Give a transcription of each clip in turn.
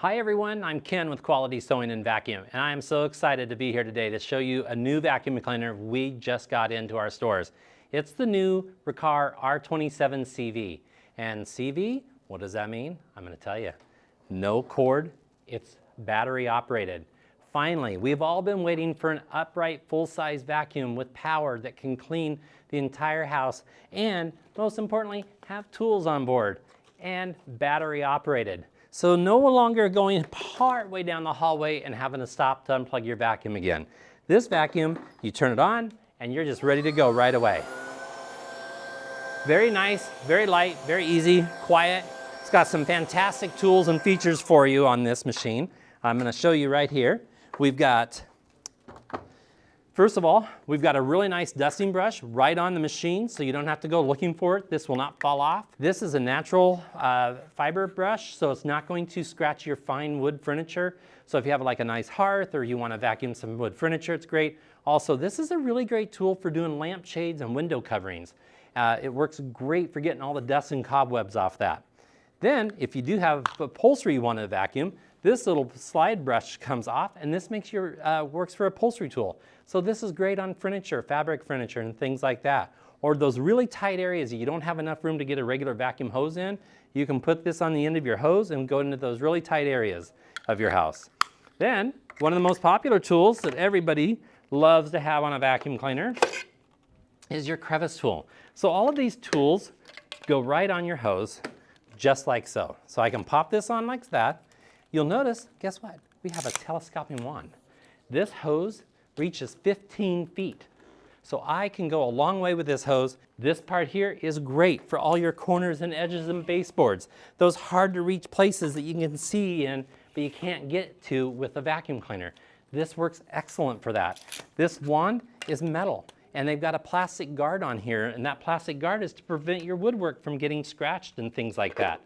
Hi everyone, I'm Ken with Quality Sewing and Vacuum, and I am so excited to be here today to show you a new vacuum cleaner we just got into our stores. It's the new Riccar R27 CV. And CV, what does that mean? I'm going to tell you. No cord, it's battery operated. Finally, we've all been waiting for an upright full-size vacuum with power that can clean the entire house and, most importantly, have tools on board and battery operated. So no longer going part way down the hallway and having to stop to unplug your vacuum again. This vacuum, you turn it on and you're just ready to go right away. Very nice, very light, very easy, quiet. It's got some fantastic tools and features for you on this machine. I'm going to show you right here. We've got, first of all, we've got a really nice dusting brush right on the machine, so you don't have to go looking for it. This will not fall off. This is a natural fiber brush, so it's not going to scratch your fine wood furniture. So if you have like a nice hearth or you want to vacuum some wood furniture, it's great. Also, this is a really great tool for doing lampshades and window coverings. It works great for getting all the dust and cobwebs off that. Then, if you do have upholstery you want to vacuum, this little slide brush comes off, and this makes your works for upholstery tool. So this is great on furniture, fabric furniture, and things like that. Or those really tight areas that you don't have enough room to get a regular vacuum hose in, you can put this on the end of your hose and go into those really tight areas of your house. Then, one of the most popular tools that everybody loves to have on a vacuum cleaner is your crevice tool. So all of these tools go right on your hose, just like so. So I can pop this on like that. You'll notice, guess what? We have a telescoping wand. This hose reaches 15 feet. So I can go a long way with this hose. This part here is great for all your corners and edges and baseboards. Those hard to reach places that you can see in, but you can't get to with a vacuum cleaner. This works excellent for that. This wand is metal, and they've got a plastic guard on here, and that plastic guard is to prevent your woodwork from getting scratched and things like that.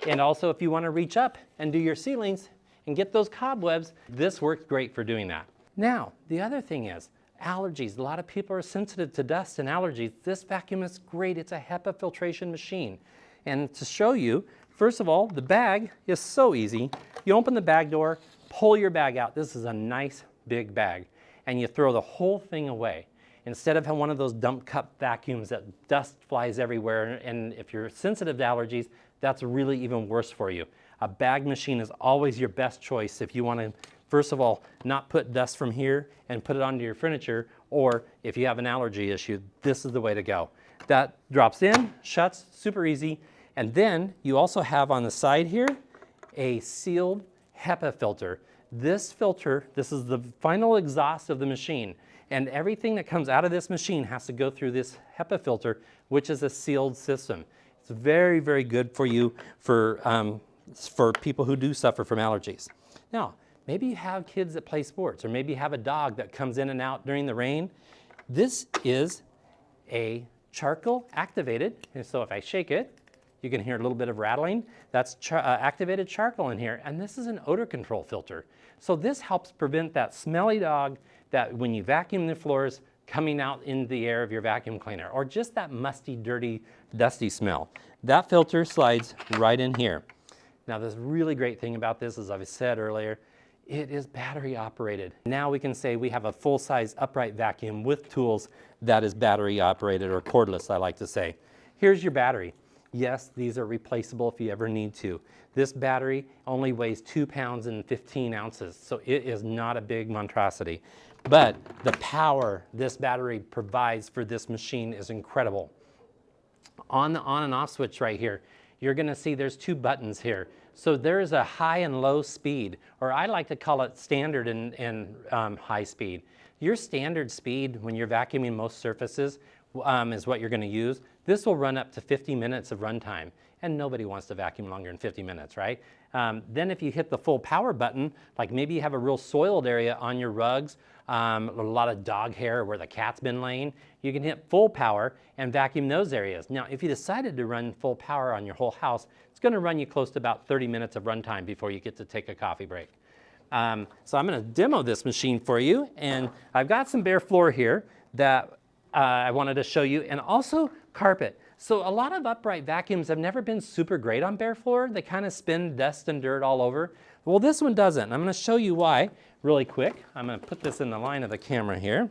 And also, if you want to reach up and do your ceilings and get those cobwebs, this works great for doing that. Now, the other thing is allergies. A lot of people are sensitive to dust and allergies. This vacuum is great. It's a HEPA filtration machine. And to show you, first of all, the bag is so easy. You open the bag door, pull your bag out. This is a nice big bag. And you throw the whole thing away. Instead of having one of those dump cup vacuums that dust flies everywhere, and if you're sensitive to allergies, that's really even worse for you. A bag machine is always your best choice if you want to, first of all, not put dust from here and put it onto your furniture, or if you have an allergy issue, this is the way to go. That drops in, shuts, super easy, and then you also have on the side here a sealed HEPA filter. This filter, this is the final exhaust of the machine, and everything that comes out of this machine has to go through this HEPA filter, which is a sealed system. It's very, very good for you for people who do suffer from allergies. Now, maybe you have kids that play sports, or maybe you have a dog that comes in and out during the rain. This is a charcoal activated, and so if I shake it, you can hear a little bit of rattling. That's activated charcoal in here, and this is an odor control filter. So this helps prevent that smelly dog that when you vacuum the floors coming out in the air of your vacuum cleaner, or just that musty, dirty, dusty smell. That filter slides right in here. Now, the really great thing about this, as I've said earlier, it is battery operated. Now we can say we have a full-size upright vacuum with tools that is battery operated, or cordless, I like to say. Here's your battery. Yes, these are replaceable if you ever need to. This battery only weighs 2 pounds and 15 ounces, so it is not a big monstrosity. But the power this battery provides for this machine is incredible. On the on and off switch right here, you're going to see there's 2 buttons here. So there's a high and low speed, or I like to call it standard and high speed. Your standard speed when you're vacuuming most surfaces is what you're going to use. This will run up to 50 minutes of runtime, and nobody wants to vacuum longer than 50 minutes, right? Then if you hit the full power button, like maybe you have a real soiled area on your rugs, a lot of dog hair where the cat's been laying, you can hit full power and vacuum those areas. Now, if you decided to run full power on your whole house, it's going to run you close to about 30 minutes of runtime before you get to take a coffee break. So I'm going to demo this machine for you, and I've got some bare floor here that I wanted to show you, and also carpet. So a lot of upright vacuums have never been super great on bare floor. They kind of spin dust and dirt all over. Well, this one doesn't. I'm going to show you why really quick. I'm going to put this in the line of the camera here.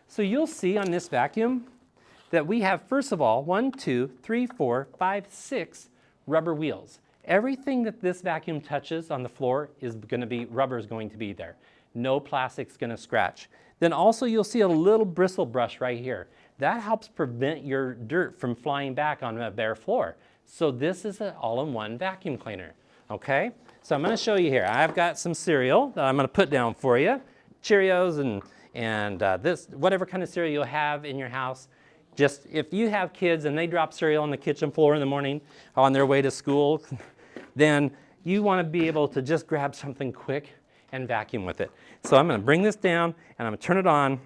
So you'll see on this vacuum that we have, first of all, 1, 2, 3, 4, 5, 6 rubber wheels. Everything that this vacuum touches on the floor is going to be, rubber is going to be there. No plastic's going to scratch. Then also you'll see a little bristle brush right here. That helps prevent your dirt from flying back on a bare floor. So this is an all-in-one vacuum cleaner, okay? So I'm going to show you here. I've got some cereal that I'm going to put down for you. Cheerios and this, whatever kind of cereal you'll have in your house. Just if you have kids and they drop cereal on the kitchen floor in the morning on their way to school, then you want to be able to just grab something quick and vacuum with it. So I'm going to bring this down and I'm going to turn it on.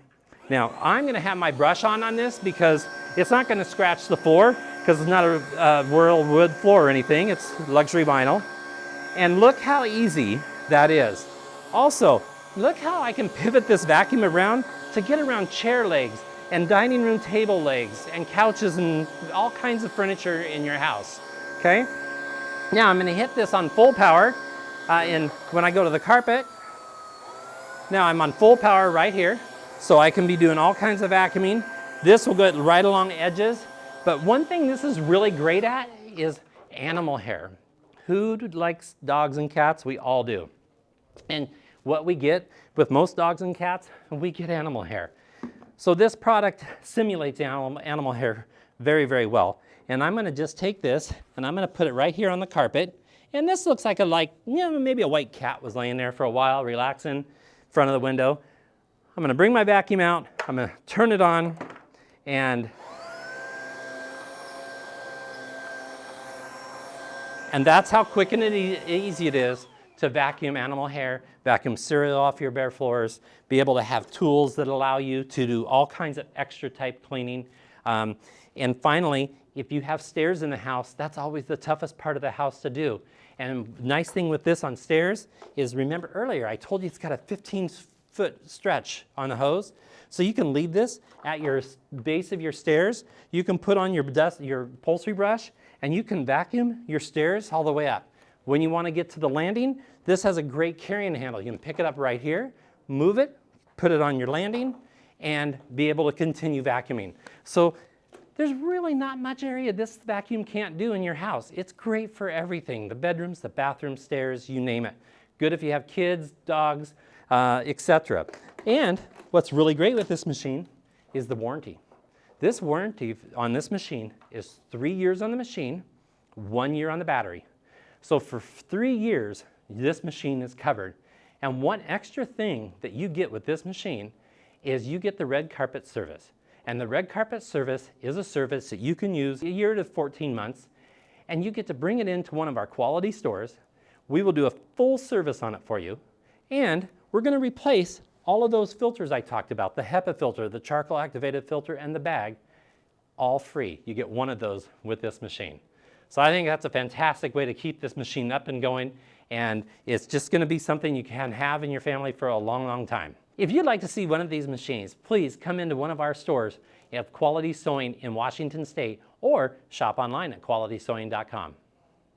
Now I'm going to have my brush on this because it's not going to scratch the floor because it's not a Whirl wood floor or anything. It's luxury vinyl. And look how easy that is. Also, look how I can pivot this vacuum around to get around chair legs and dining room table legs and couches and all kinds of furniture in your house, okay? Now I'm gonna hit this on full power when I go to the carpet. Now I'm on full power right here, so I can be doing all kinds of vacuuming. This will go right along the edges, but one thing this is really great at is animal hair. Who likes dogs and cats? We all do. And what we get with most dogs and cats, we get animal hair. So this product simulates animal hair very, very well. And I'm going to just take this and I'm going to put it right here on the carpet. And this looks like maybe a white cat was laying there for a while, relaxing in front of the window. I'm going to bring my vacuum out. I'm going to turn it on and that's how quick and easy it is to vacuum animal hair, vacuum cereal off your bare floors, be able to have tools that allow you to do all kinds of extra type cleaning. And finally, if you have stairs in the house, that's always the toughest part of the house to do. And nice thing with this on stairs is, remember earlier, I told you it's got a 15-foot stretch on the hose. So you can leave this at your base of your stairs. You can put on your upholstery brush and you can vacuum your stairs all the way up. When you want to get to the landing, this has a great carrying handle. You can pick it up right here, move it, put it on your landing, and be able to continue vacuuming. So there's really not much area this vacuum can't do in your house. It's great for everything, the bedrooms, the bathrooms, stairs, you name it. Good if you have kids, dogs, etc. And what's really great with this machine is the warranty. This warranty on this machine is 3 years on the machine, 1 year on the battery. So for 3 years, this machine is covered. And one extra thing that you get with this machine is you get the red carpet service. And the red carpet service is a service that you can use a year to 14 months, and you get to bring it into one of our quality stores. We will do a full service on it for you, and we're going to replace all of those filters I talked about, the HEPA filter, the charcoal activated filter, and the bag, all free. You get one of those with this machine. So I think that's a fantastic way to keep this machine up and going, and it's just going to be something you can have in your family for a long, long time. If you'd like to see one of these machines, please come into one of our stores at Quality Sewing in Washington State or shop online at qualitysewing.com.